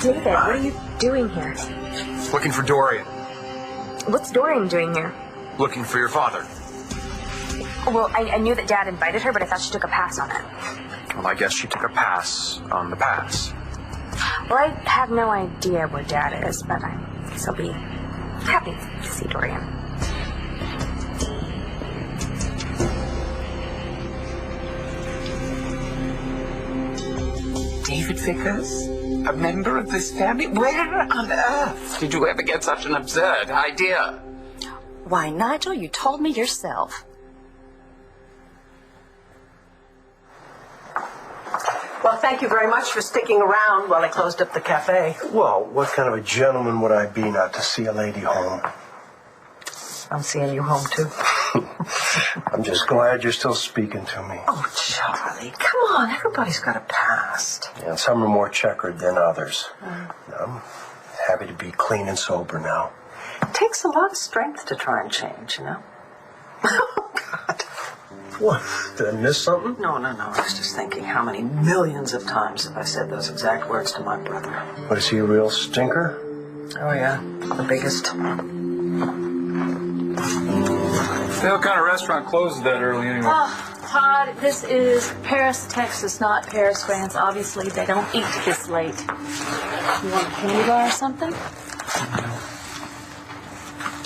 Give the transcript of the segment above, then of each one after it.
David, what are you doing here? Looking for Dorian. What's Dorian doing here? Looking for your father. Well, I knew that Dad invited her, but I thought she took a pass on it. Well, I guess she took a pass on the pass. Well, I have no idea where Dad is, but I guess I'll be happy to see Dorian. David Vickers? A member of this family? Where on earth did you ever get such an absurd idea? Why, Nigel, you told me yourself. Well, thank you very much for sticking around while I closed up the cafe. Well, what kind of a gentleman would I be not to see a lady home? I'm seeing you home, too. I'm just glad you're still speaking to me. Oh, Charlie, come on. Everybody's got a past. Yeah, some are more checkered than others. I'm happy to be clean and sober now. It takes a lot of strength to try and change, you know? Oh, God. What? Did I miss something? No. I was just thinking how many millions of times have I said those exact words to my brother. What, is he a real stinker? Oh, yeah. The biggest. Hey, what kind of restaurant closes that early anyway? Oh, Todd, this is Paris, Texas, not Paris, France. Obviously, they don't eat this late. You want a candy bar or something?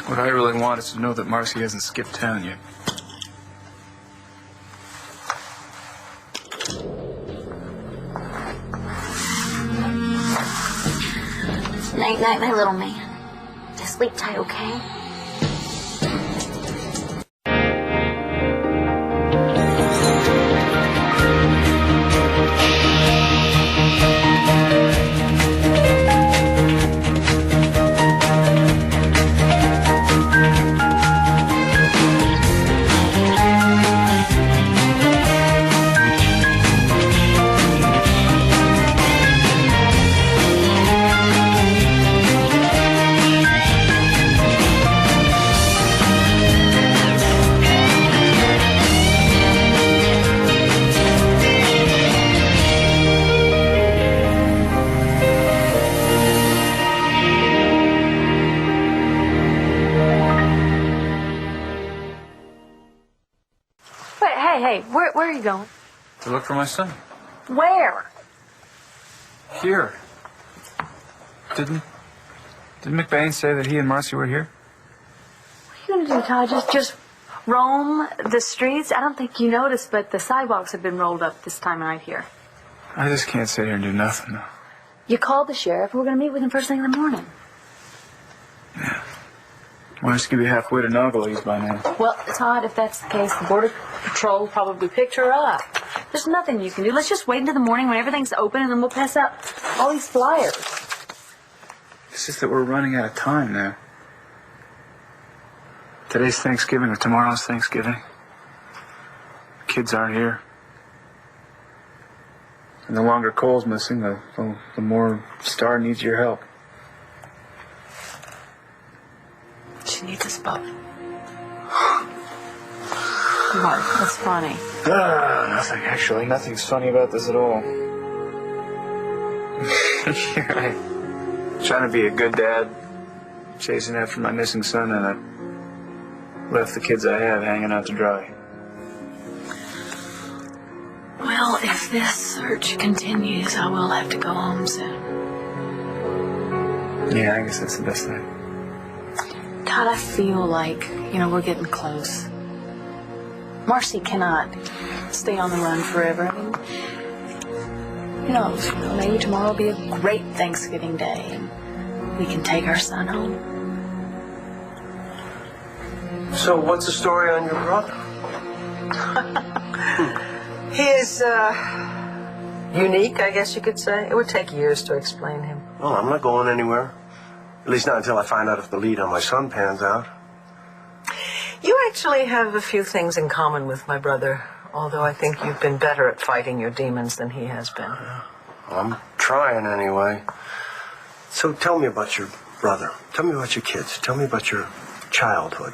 What I really want is to know that Marcy hasn't skipped town yet. Night, night, my little man. Just sleep tight, okay? Hey, where are you going? To look for my son. Where? Here. Didn't McBain say that he and Marcy were here? What are you going to do, Todd? Just roam the streets? I don't think you noticed, but the sidewalks have been rolled up this time right here. I just can't sit here and do nothing, though. You called the sheriff. We're going to meet with him first thing in the morning. Yeah. Marcy could be halfway to Noggley's by now. Well, Todd, if that's the case, the Border Patrol probably picked her up. There's nothing you can do. Let's just wait until the morning when everything's open, and then we'll pass out all these flyers. It's just that we're running out of time now. Today's Thanksgiving or tomorrow's Thanksgiving. Kids aren't here. And the longer Cole's missing, the more Star needs your help. She needs us both. What? What's funny? Nothing, actually. Nothing's funny about this at all. You're right. Trying to be a good dad, chasing after my missing son, and I left the kids I have hanging out to dry. Well, if this search continues, I will have to go home soon. Yeah, I guess that's the best thing. God, I feel like, we're getting close. Marcy cannot stay on the run forever. I mean, who knows? Maybe tomorrow will be a great Thanksgiving day, and we can take our son home. So, what's the story on your brother? He is, unique, I guess you could say. It would take years to explain him. Well, I'm not going anywhere. At least not until I find out if the lead on my son pans out. You actually have a few things in common with my brother, although I think you've been better at fighting your demons than he has been. I'm trying anyway. So tell me about your brother. Tell me about your kids. Tell me about your childhood.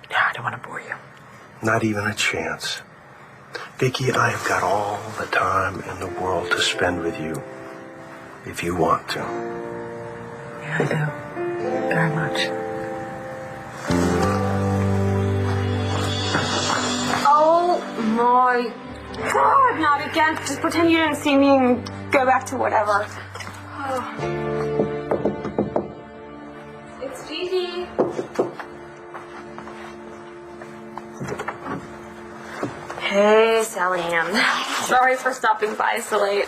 No, I don't want to bore you. Not even a chance. Vicky, I have got all the time in the world to spend with you, if you want to. Yeah, I do. Very much. Oh my God, not again. Just pretend you didn't see me and go back to whatever. It's Gigi. Hey, Sally Ann. Sorry for stopping by so late.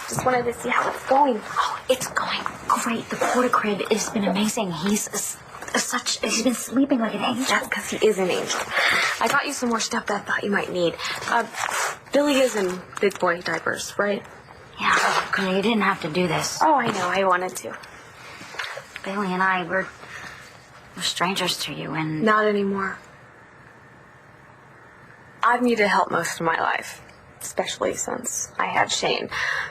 Just wanted to see how it's going. Oh, it's going great. The porta-crib has been amazing. He's been sleeping like an angel. That's because he is an angel. I got you some more stuff that I thought you might need. Billy is in big boy diapers, right? Yeah, you didn't have to do this. Oh, I know. I wanted to. Bailey and I, we're strangers to you, and... Not anymore. I've needed help most of my life, especially since I had Shane.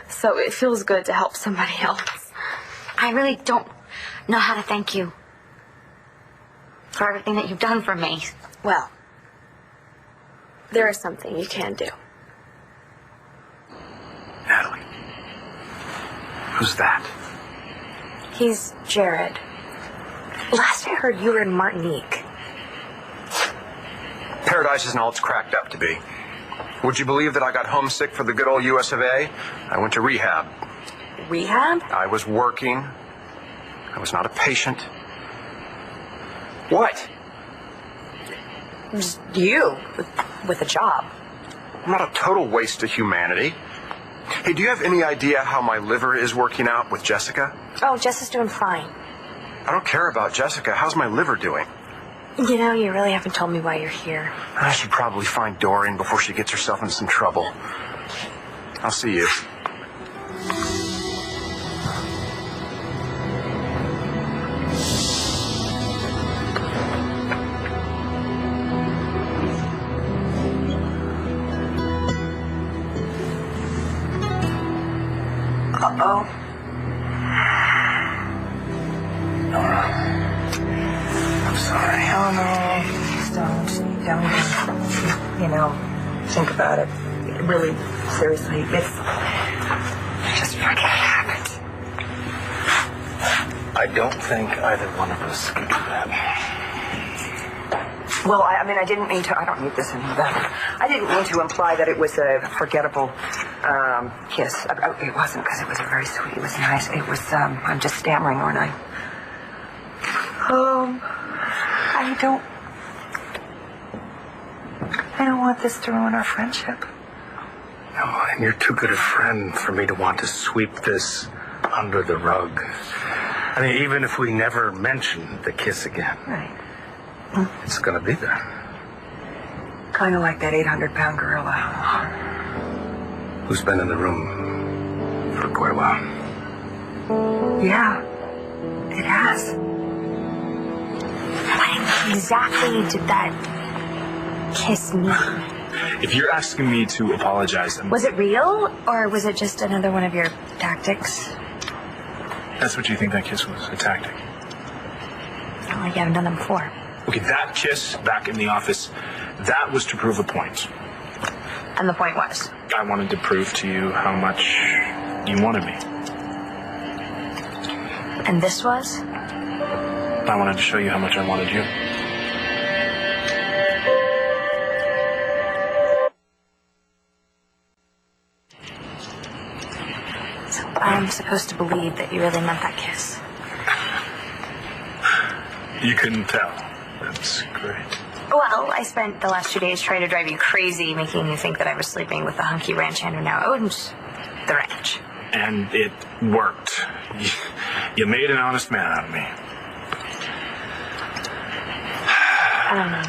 So it feels good to help somebody else. I really don't know how to thank you for everything that you've done for me. Well, there is something you can do. Natalie. Who's that? He's Jared. Last I heard, you were in Martinique. Paradise isn't all it's cracked up to be. Would you believe that I got homesick for the good old US of A? I went to rehab. Rehab? I was working. I was not a patient. What? Just you, with a job. I'm not a total waste of humanity. Hey, do you have any idea how my liver is working out with Jessica? Oh, Jess is doing fine. I don't care about Jessica. How's my liver doing? You know, you really haven't told me why you're here. I should probably find Doreen before she gets herself in some trouble. I'll see you. Uh-oh. Nora. I'm sorry. Oh, no. Don't. You know, think about it. Really, seriously, it's... Just forget it happened. I don't think either one of us can do that. Well, I mean, I didn't mean to... I don't need this anymore. I didn't mean to imply that it was a forgettable kiss. It wasn't, because it was very sweet. It was nice. It was... I'm just stammering, aren't I? I don't want this to ruin our friendship. No, and you're too good a friend for me to want to sweep this under the rug. I mean, even if we never mention the kiss again. Right. It's gonna be there. Kind of like that 800-pound gorilla. Who's been in the room for quite a while. Yeah, it has. What exactly did that kiss mean? If you're asking me to apologize, Was it real, or was it just another one of your tactics? that's what you think that kiss was, a tactic. Not like you haven't done them before. Okay, that kiss back in the office, that was to prove a point. And the point was? I wanted to prove to you how much you wanted me. And this was? I wanted to show you how much I wanted you. So I'm supposed to believe that you really meant that kiss. You couldn't tell. That's great. Well, I spent the last 2 days trying to drive you crazy, making you think that I was sleeping with the hunky ranch hand who now owns the ranch. And it worked. You made an honest man out of me. I don't know.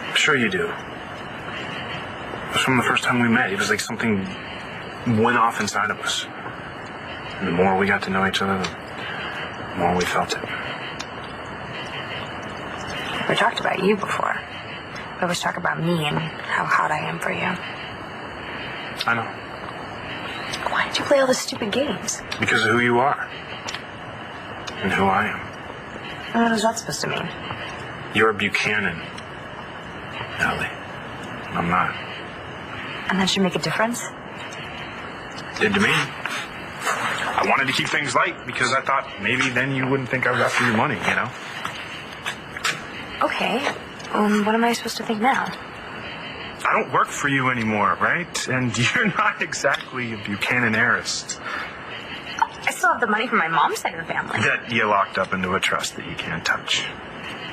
I'm sure you do. It was from the first time we met. It was like something went off inside of us. And the more we got to know each other, the more we felt it. We talked about you before. We always talk about me and how hot I am for you. I know. Why did you play all those stupid games? Because of who you are. And who I am. What is that supposed to mean? You're a Buchanan, Ellie. I'm not. And that should make a difference? Did to me. I wanted to keep things light because I thought maybe then you wouldn't think I was after your money, you know? Okay. What am I supposed to think now? I don't work for you anymore, right? And you're not exactly a Buchanan heiress. I still have the money from my mom's side of the family. That you locked up into a trust that you can't touch.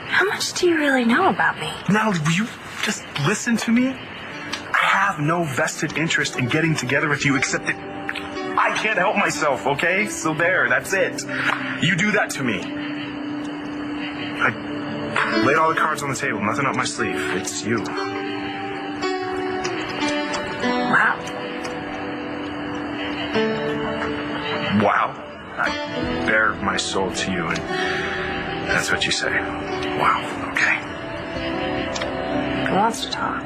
How much do you really know about me? Now, will you just listen to me? I have no vested interest in getting together with you except that I can't help myself, okay? So there, that's it. You do that to me. I laid all the cards on the table, nothing up my sleeve. It's you. Wow. Wow. I bare my soul to you, and that's what you say. Wow, okay. Who wants to talk?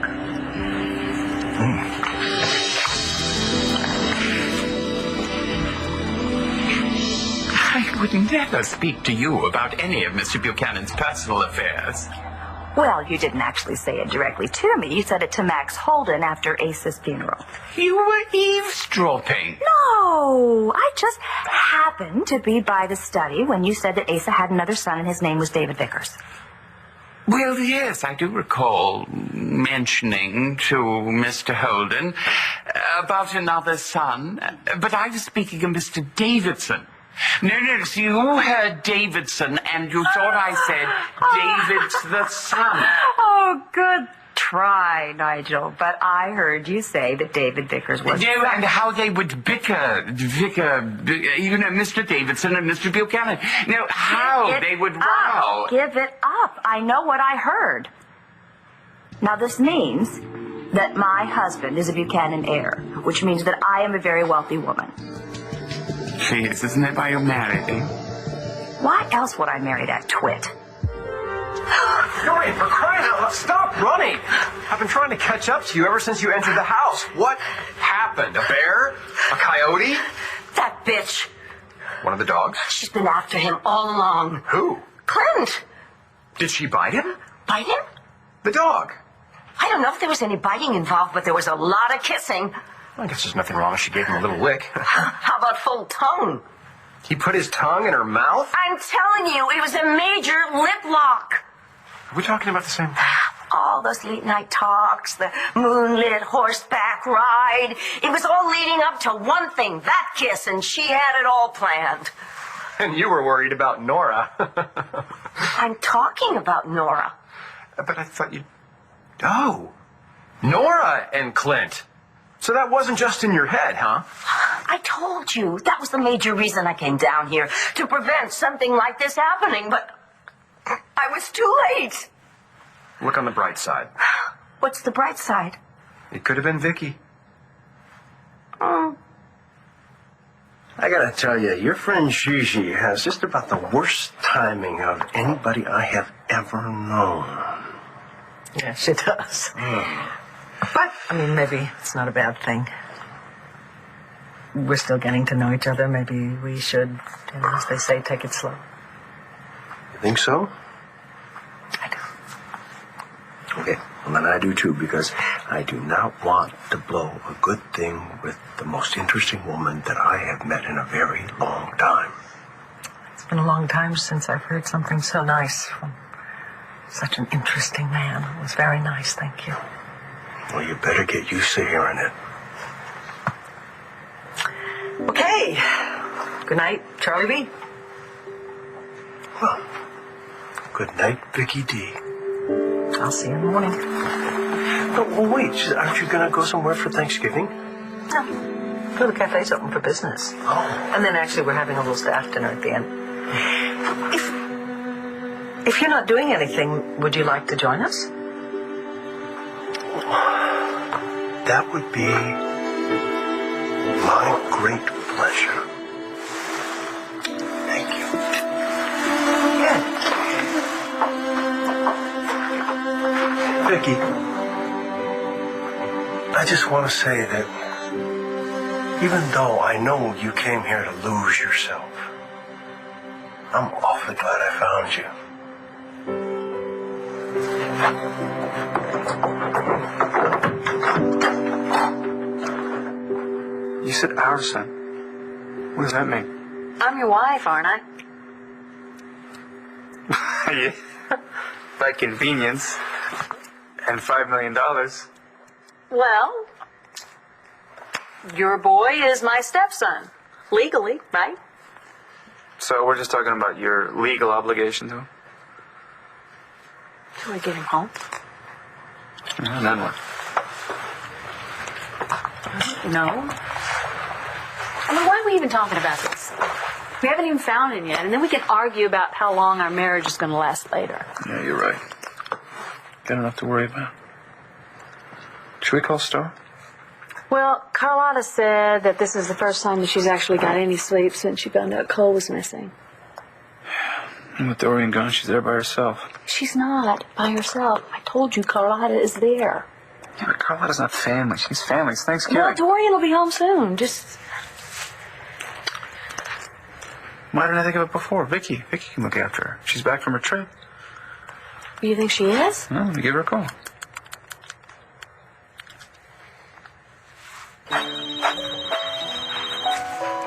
I would never speak to you about any of Mr. Buchanan's personal affairs. Well, you didn't actually say it directly to me. You said it to Max Holden after Ace's funeral. You were eavesdropping. No, I just happened to be by the study when you said that Asa had another son and his name was David Vickers. Well, yes, I do recall mentioning to Mr. Holden about another son, but I was speaking of Mr. Davidson. No, so you heard Davidson, and you thought I said David's the son. Oh, good try, Nigel. But I heard you say that David Vickers was... No, and how they would bicker, you know, Mr. Davidson and Mr. Buchanan. Now, how they would row. Give it up. I know what I heard. Now, this means that my husband is a Buchanan heir, which means that I am a very wealthy woman. Jeez, isn't that why you married him? Why else would I marry that twit? Yuri, for crying out loud, stop running! I've been trying to catch up to you ever since you entered the house. What happened? A bear? A coyote? That bitch. One of the dogs? She's been after him all along. Who? Clint. Did she bite him? Bite him? The dog. I don't know if there was any biting involved, but there was a lot of kissing. I guess there's nothing wrong if she gave him a little lick. How about full tongue? He put his tongue in her mouth? I'm telling you, it was a major lip lock. Are we talking about the same thing? All those late night talks, the moonlit horseback ride. It was all leading up to one thing, that kiss, and she had it all planned. And you were worried about Nora. I'm talking about Nora. But I thought you... Oh, Nora and Clint. So that wasn't just in your head, huh? I told you, that was the major reason I came down here, to prevent something like this happening, but I was too late. Look on the bright side. What's the bright side? It could have been Vicky. Oh. I gotta tell you, your friend Gigi has just about the worst timing of anybody I have ever known. Yeah, she does. But, I mean, maybe it's not a bad thing. We're still getting to know each other. Maybe we should, you know, as they say, take it slow. You think so? I do. Okay, well then I do too, because I do not want to blow a good thing with the most interesting woman that I have met in a very long time. It's been a long time since I've heard something so nice from such an interesting man. It was very nice, thank you. Well, you better get used to hearing it. Okay. Good night, Charlie B. Well, good night, Vicky D. I'll see you in the morning. Oh, wait, aren't you going to go somewhere for Thanksgiving? No. The cafe's open for business. Oh. And then actually we're having a little staff dinner at the end. If you're not doing anything, would you like to join us? That would be my great pleasure. Thank you. Yeah. Vicky, I just want to say that even though I know you came here to lose yourself, I'm awfully glad I found you. said our son. What does that mean? I'm your wife, aren't I? Yeah. By convenience. And $5 million. Well, your boy is my stepson. Legally, right? So we're just talking about your legal obligation to him? Till I get him home. And then what? No. I mean, why are we even talking about this? We haven't even found him yet, and then we can argue about how long our marriage is going to last later. Yeah, you're right. Got enough to worry about. Should we call Star? Well, Carlotta said that this is the first time that she's actually got any sleep since she found out Cole was missing. And with Dorian gone, she's there by herself. She's not by herself. I told you Carlotta is there. Yeah, but Carlotta's not family. She's family. It's Thanksgiving. Well, Dorian will be home soon. Just... Why didn't I think of it before? Vicky can look after her. She's back from her trip. You think she is? Well, let me give her a call.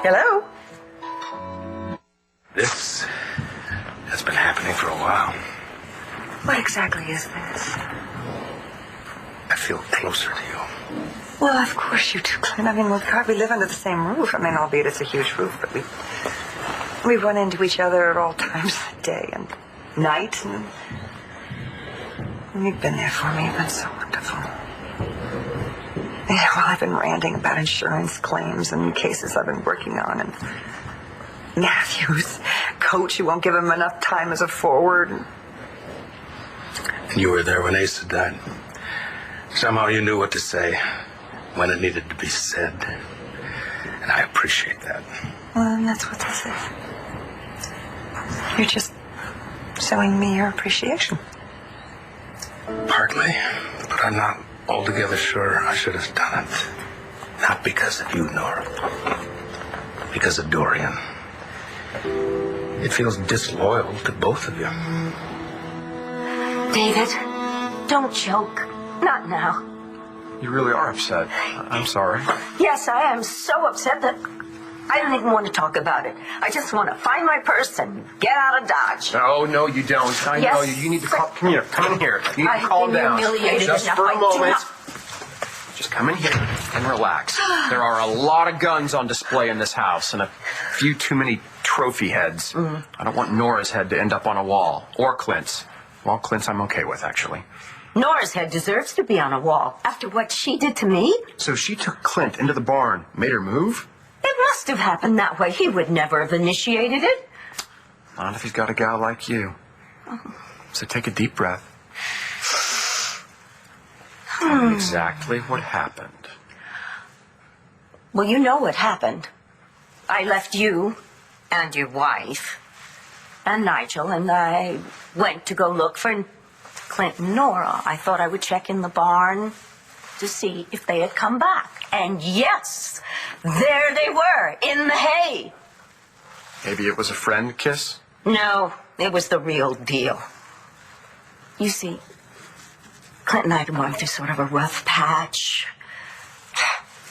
Hello? This has been happening for a while. What exactly is this? I feel closer to you. Well, of course you do, Clint. I mean, we live under the same roof. I mean, albeit it's a huge roof, but we run into each other at all times of the day and night, and you've been there for me. You've been so wonderful. Yeah, well, I've been ranting about insurance claims and cases I've been working on, and Matthew's coach who won't give him enough time as a forward. And you were there when Asa died. Somehow you knew what to say when it needed to be said. And I appreciate that. Well, and that's what this is. You're just showing me your appreciation. Partly, but I'm not altogether sure I should have done it. Not because of you, Nora. Because of Dorian. It feels disloyal to both of you. David, don't joke. Not now. You really are upset. I'm sorry. Yes, I am so upset that I don't even want to talk about it. I just want to find my purse and get out of Dodge. No, you don't. I know you. You need to come here. Come in here. You need to calm down. Humiliated Just enough. for a I do moment. not- Just come in here and relax. There are a lot of guns on display in this house and a few too many trophy heads. I don't want Nora's head to end up on a wall. Or Clint's. Well, Clint's I'm okay with, actually. Nora's head deserves to be on a wall after what she did to me. So she took Clint into the barn, made her move? It must have happened that way. He would never have initiated it. Not if he's got a gal like you. So take a deep breath. Tell me exactly what happened. Well, you know what happened. I left you and your wife and Nigel, and I went to go look for Clint and Nora. I thought I would check in the barn to see if they had come back. And yes, there they were, in the hay. Maybe it was a friend kiss? No, it was the real deal. You see, Clint and I had been going through sort of a rough patch.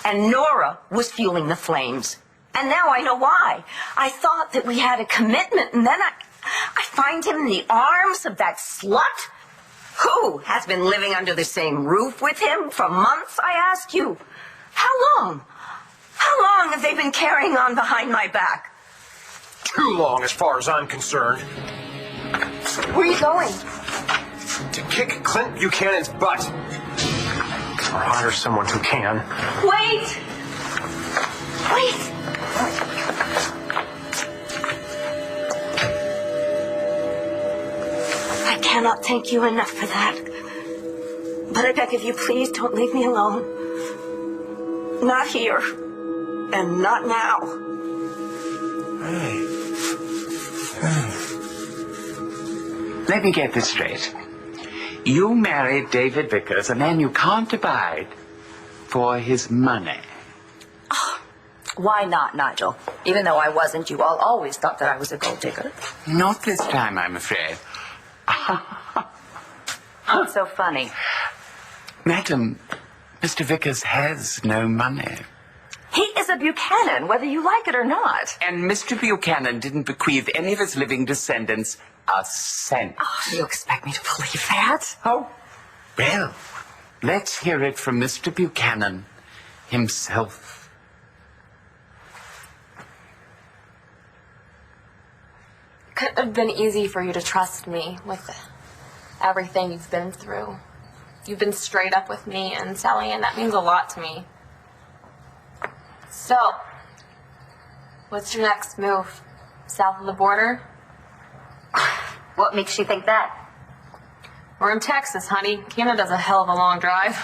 And Nora was fueling the flames. And now I know why. I thought that we had a commitment, and then I find him in the arms of that slut who has been living under the same roof with him for months, I ask you. How long? How long have they been carrying on behind my back? Too long, as far as I'm concerned. Where are you going? To kick Clint Buchanan's butt. Or hire someone who can. Wait! Wait! I cannot thank you enough for that. But I beg of you, please don't leave me alone. Not here. And not now. Hey. Let me get this straight. You married David Vickers, a man you can't abide, for his money. Oh, why not, Nigel? Even though I wasn't, you all always thought that I was a gold digger. Not this time, I'm afraid. What's so funny? Madam, Mr. Vickers has no money. He is is a Buchanan, whether you like it or not. And Mr. Buchanan didn't bequeath any of his living descendants a cent. Oh, you expect me to believe that? Oh, well, let's hear it from Mr. Buchanan himself. Couldn't have been easy for you to trust me with everything you've been through. You've been straight up with me and Sally, and that means a lot to me. So, what's your next move? South of the border? What makes you think that? We're in Texas, honey. Canada's a hell of a long drive.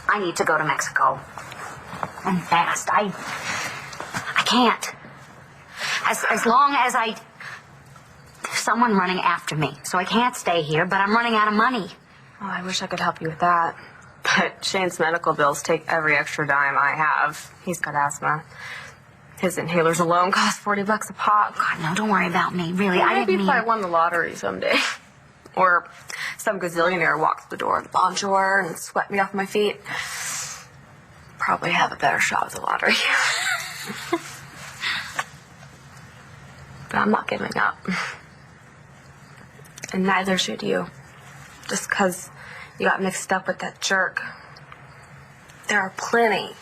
I need to go to Mexico. And fast. I can't. As long as there's someone running after me. So I can't stay here, but I'm running out of money. Oh, I wish I could help you with that. But Shane's medical bills take every extra dime I have. He's got asthma. His inhalers alone cost $40 a pop. God, no, don't worry about me. Really, Well, I didn't maybe mean... if I won the lottery someday. Or some gazillionaire walks the door of the pawn drawer and swept me off my feet. Probably have a better shot at the lottery. But I'm not giving up. And neither should you. Just because you got mixed up with that jerk. There are plenty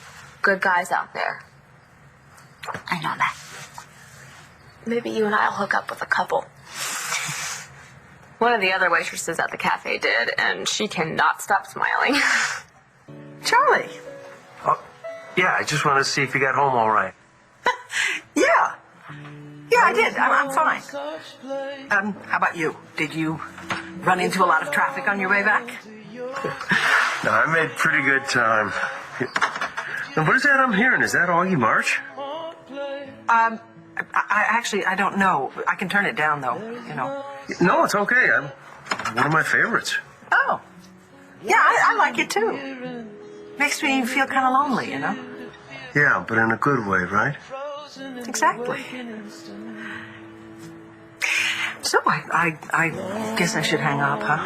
good guys out there. I know that. Maybe you and I'll hook up with a couple. One of the other waitresses at the cafe did, and she cannot stop smiling. Charlie. Oh, yeah, I just wanted to see if you got home all right. Yeah. Yeah, I did. I'm fine. How about you? Did you run into a lot of traffic on your way back? No, I made pretty good time. Now, what is that I'm hearing? Is that Augie March? I actually, I don't know. I can turn it down, though, you know. No, it's okay. I'm one of my favorites. Oh. Yeah, I like it, too. Makes me feel kind of lonely, you know? Yeah, but in a good way, right? Exactly. So I guess I should hang up, huh?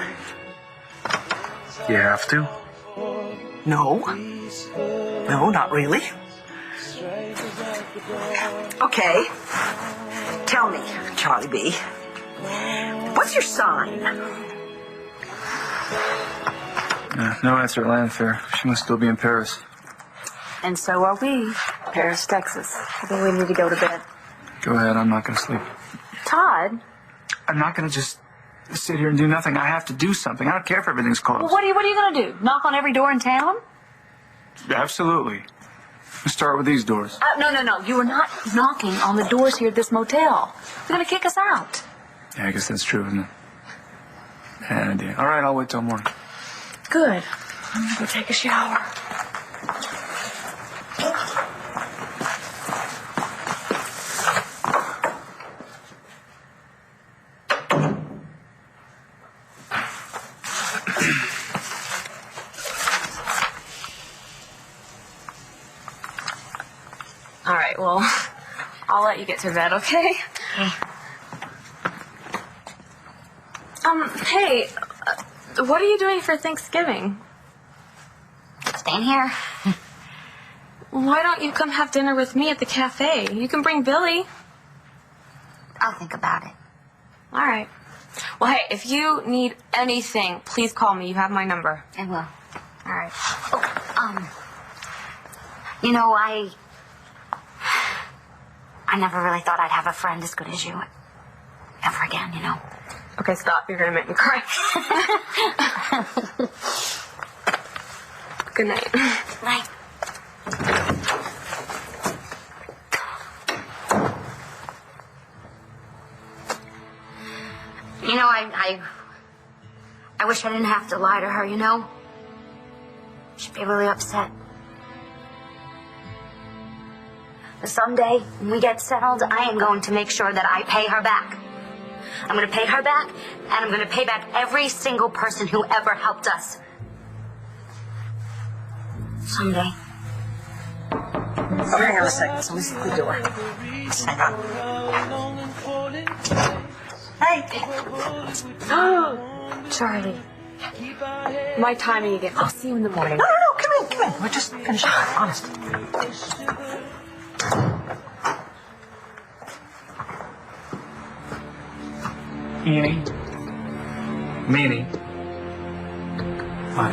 You have to? No. No, not really. Okay. Tell me, Charlie B. What's your sign? No answer at Landfair. She must still be in Paris. And so are we. Paris, Texas. I think we need to go to bed. Go ahead, I'm not gonna sleep. Todd? I'm not gonna just sit here and do nothing. I have to do something. I don't care if everything's closed. Well, what are you going to do? Knock on every door in town? Absolutely. Let's start with these doors. No. You are not knocking on the doors here at this motel. You're going to kick us out. Yeah, I guess that's true, isn't it? Bad idea. All right, I'll wait till morning. Good. I'm going to go take a shower. All right, well, I'll let you get to bed, okay? Okay. Hey, what are you doing for Thanksgiving? Staying here. Why don't you come have dinner with me at the cafe? You can bring Billy. I'll think about it. All right. Well, hey, if you need anything, please call me. You have my number. I will. All right. Oh, you know, I never really thought I'd have a friend as good as you. Ever again, you know. Okay, stop. You're going to make me cry. Good night. Night. You know, I wish I didn't have to lie to her, you know? She'd be really upset. But someday, when we get settled, I am going to make sure that I pay her back. I'm going to pay her back, and I'm going to pay back every single person who ever helped us. Someday. Oh, hang on a second. Someone's at the door. Hang on. Hey. Oh, Charlie. My timing again. I'll see you in the morning. No, come in. We're just finishing up, honest. Eenie. Meanie. Hi.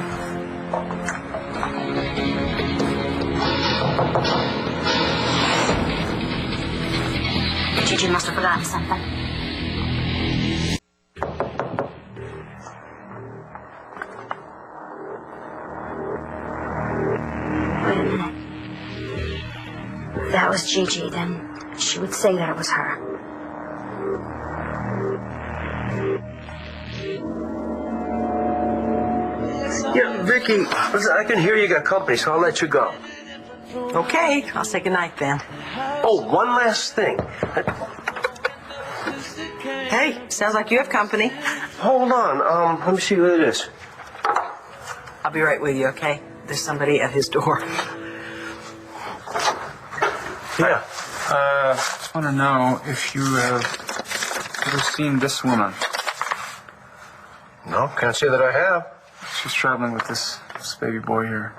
Gigi must have forgotten something. Wait a minute. If that was Gigi, then she would say that it was her. Yeah, Vicky, listen, I can hear you got company, so I'll let you go. Okay, I'll say goodnight then. Oh, one last thing. Hey, sounds like you have company. Hold on, let me see who it is. I'll be right with you, okay? There's somebody at his door. Yeah. Just want to know if you have ever seen this woman. No, can't say that I have. She's traveling with this baby boy here.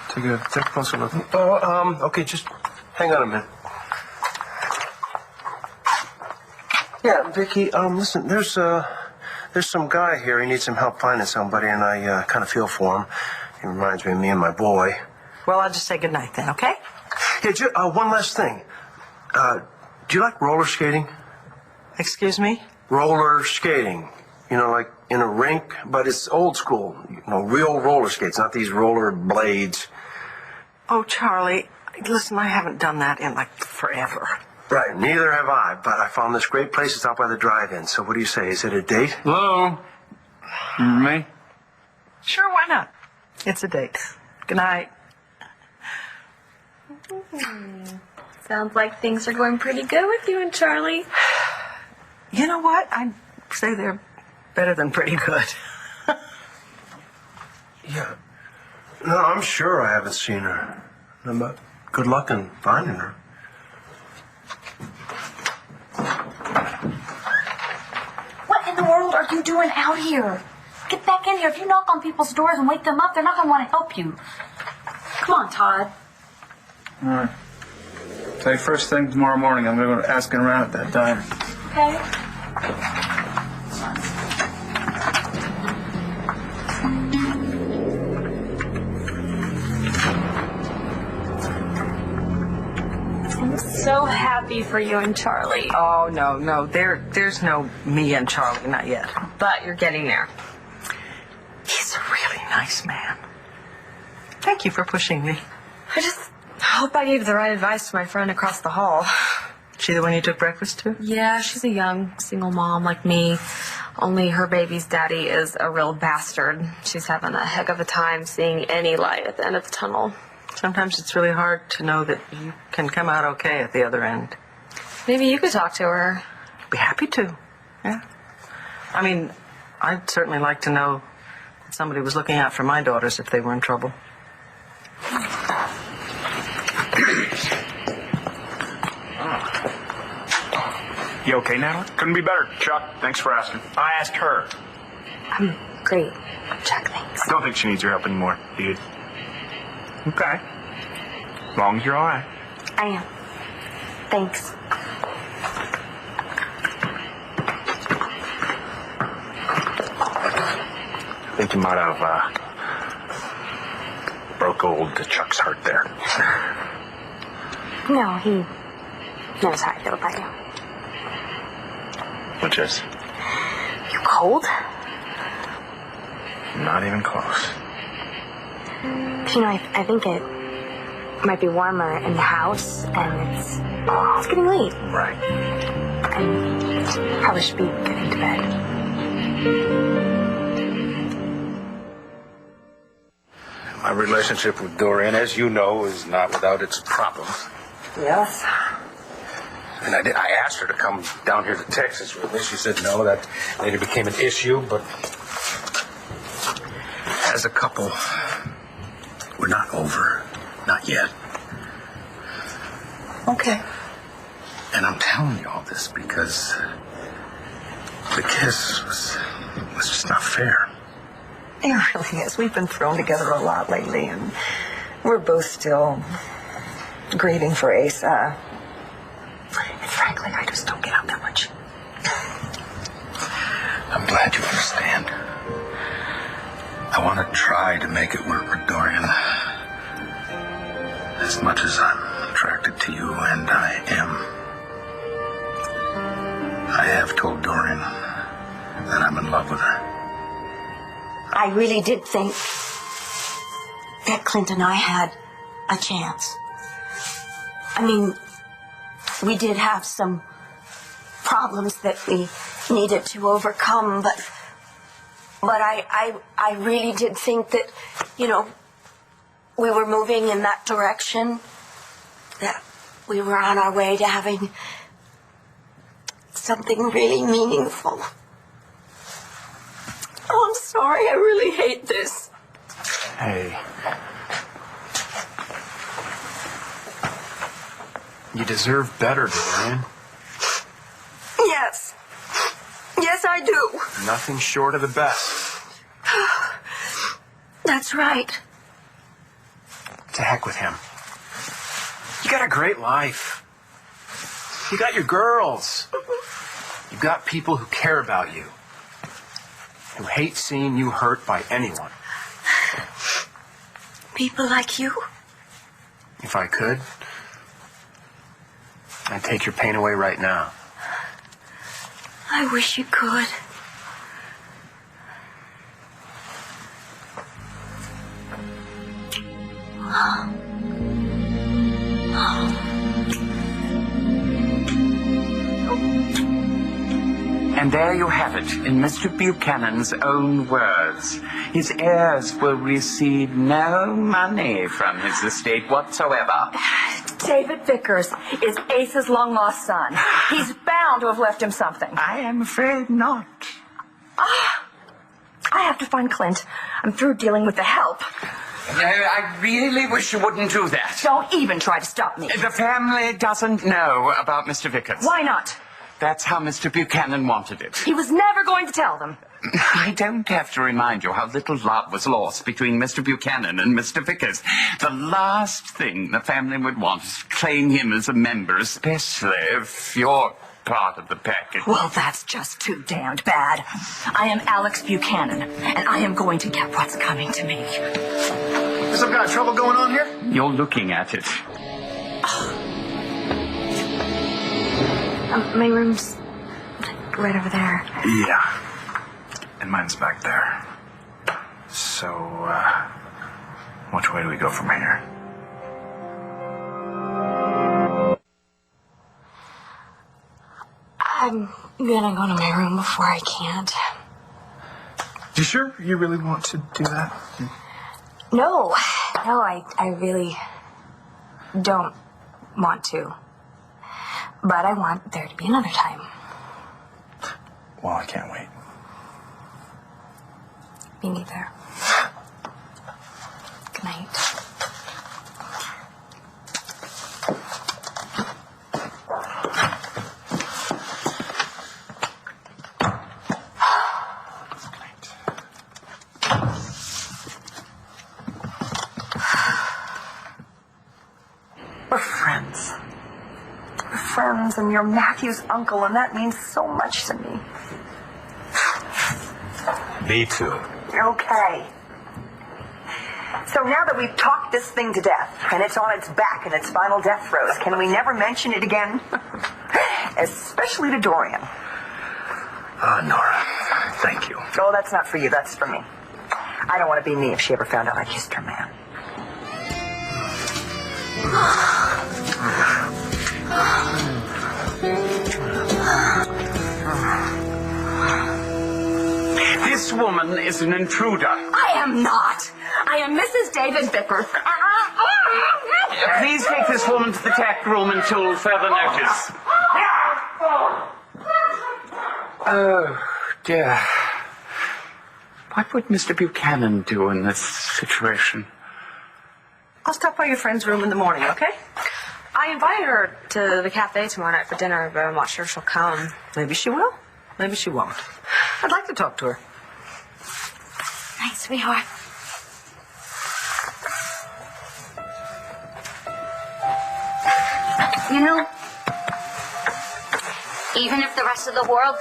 Take a closer look. Oh, okay, just hang on a minute. Yeah, Vicky, listen, there's some guy here. He needs some help finding somebody, and I kind of feel for him. He reminds me of me and my boy. Well, I'll just say goodnight then, okay? Yeah, one last thing. Do you like roller skating? Excuse me? Roller skating. You know, like in a rink, but it's old school. You know, real roller skates, not these roller blades. Oh, Charlie, listen, I haven't done that in, like, forever. Right, neither have I, but I found this great place. It's out by the drive-in. So what do you say? Is it a date? Hello? Remember me? Sure, why not? It's a date. Good night. Sounds like things are going pretty good with you and Charlie. You know what? I'd say they're better than pretty good. Yeah. No, I'm sure I haven't seen her. But good luck in finding her. What in the world are you doing out here? Get back in here. If you knock on people's doors and wake them up, they're not going to want to help you. Come on, Todd. All right. Tell you first thing tomorrow morning, I'm going to go asking around at that diner. Okay. I'm so happy for you and Charlie. Oh, no. There's no me and Charlie, not yet. But you're getting there. He's a really nice man. Thank you for pushing me. I just hope I gave the right advice to my friend across the hall. She the one you took breakfast to? Yeah, she's a young single mom like me. Only her baby's daddy is a real bastard. She's having a heck of a time seeing any light at the end of the tunnel. Sometimes it's really hard to know that you can come out okay at the other end. Maybe you could talk to her. Be happy to. Yeah. I mean, I'd certainly like to know that somebody was looking out for my daughters if they were in trouble. You okay, Natalie? Couldn't be better, Chuck. Thanks for asking. I asked her. I'm great. Chuck, thanks. I don't think she needs your help anymore, dude. Okay. As long as you're all right. I am. Thanks. I think you might have broke old Chuck's heart there. No, he knows how I feel about you. Which is? You cold? Not even close. You know, I think it might be warmer in the house, and it's getting late. Right. I probably should be getting to bed. My relationship with Dorian, as you know, is not without its problems. Yes. And I asked her to come down here to Texas with me. She said no, that later became an issue, but as a couple, we're not over. Not yet. Okay. And I'm telling you all this because the kiss was just not fair. It really is. We've been thrown together a lot lately, and we're both still grieving for Asa. And frankly, I just don't get out that much. I'm glad you understand. I want to try to make it work with Dorian. As much as I'm attracted to you, and I am, I have told Dorian that I'm in love with her. I really did think that Clint and I had a chance. I mean, we did have some problems that we needed to overcome, but I really did think that, you know, we were moving in that direction, that we were on our way to having something really meaningful. Oh, I'm sorry. I really hate this. Hey. You deserve better, Dorian. Yes. Yes, I do. Nothing short of the best. That's right. To heck with him. You got a great life. You got your girls. You got people who care about you. Who hate seeing you hurt by anyone. People like you? If I could, I'd take your pain away right now. I wish you could. And there you have it, in Mr. Buchanan's own words. His heirs will receive no money from his estate whatsoever. David Vickers is Asa's long-lost son. He's bound to have left him something. I am afraid not. I have to find Clint. I'm through dealing with the help. I really wish you wouldn't do that. Don't even try to stop me. The family doesn't know about Mr. Vickers. Why not? That's how Mr. Buchanan wanted it. He was never going to tell them. I don't have to remind you how little love was lost between Mr. Buchanan and Mr. Vickers. The last thing the family would want is to claim him as a member, especially if you're part of the package. Well, that's just too damned bad. I am Alex Buchanan, and I am going to get what's coming to me. There's some kind of trouble going on here? You're looking at it. My room's right over there. Yeah. And mine's back there. So, which way do we go from here? I'm gonna go to my room before I can't. You sure you really want to do that? No, I really don't want to. But I want there to be another time. Well, I can't wait. Me neither. Good night. We're friends. We're friends, and you're Matthew's uncle, and that means so much to me. Me too. Okay. So now that we've talked this thing to death, and it's on its back in its final death throes, can we never mention it again? Especially to Dorian. Nora, thank you. Oh, that's not for you, that's for me. I don't want to be me if she ever found out I kissed her man. This woman is an intruder. I am not. I am Mrs. David Vickers. Please take this woman to the tack room until further notice. Oh, dear. What would Mr. Buchanan do in this situation? I'll stop by your friend's room in the morning, okay? I invited her to the cafe tomorrow night for dinner, but I'm not sure she'll come. Maybe she will. Maybe she won't. I'd like to talk to her. night, sweetheart. You know, even if the rest of the world,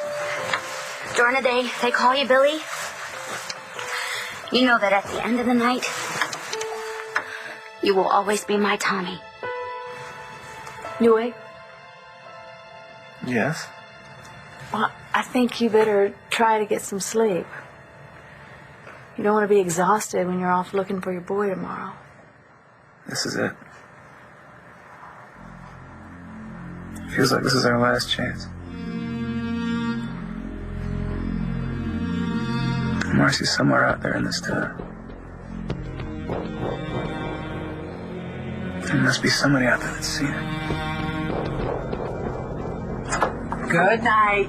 during the day, they call you Billy, you know that at the end of the night, you will always be my Tommy. You awake? Yes? Well, I think you better try to get some sleep. You don't want to be exhausted when you're off looking for your boy tomorrow. This is it. Feels like this is our last chance. Marcy's somewhere out there in this town. There must be somebody out there that's seen it. Good night.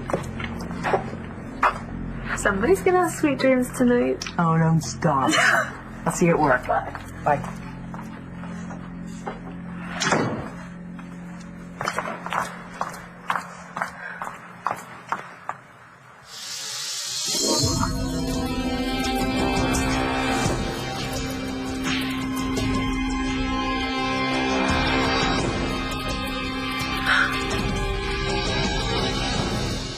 Somebody's gonna have sweet dreams tonight. Oh, don't stop. I'll see you at work. Bye.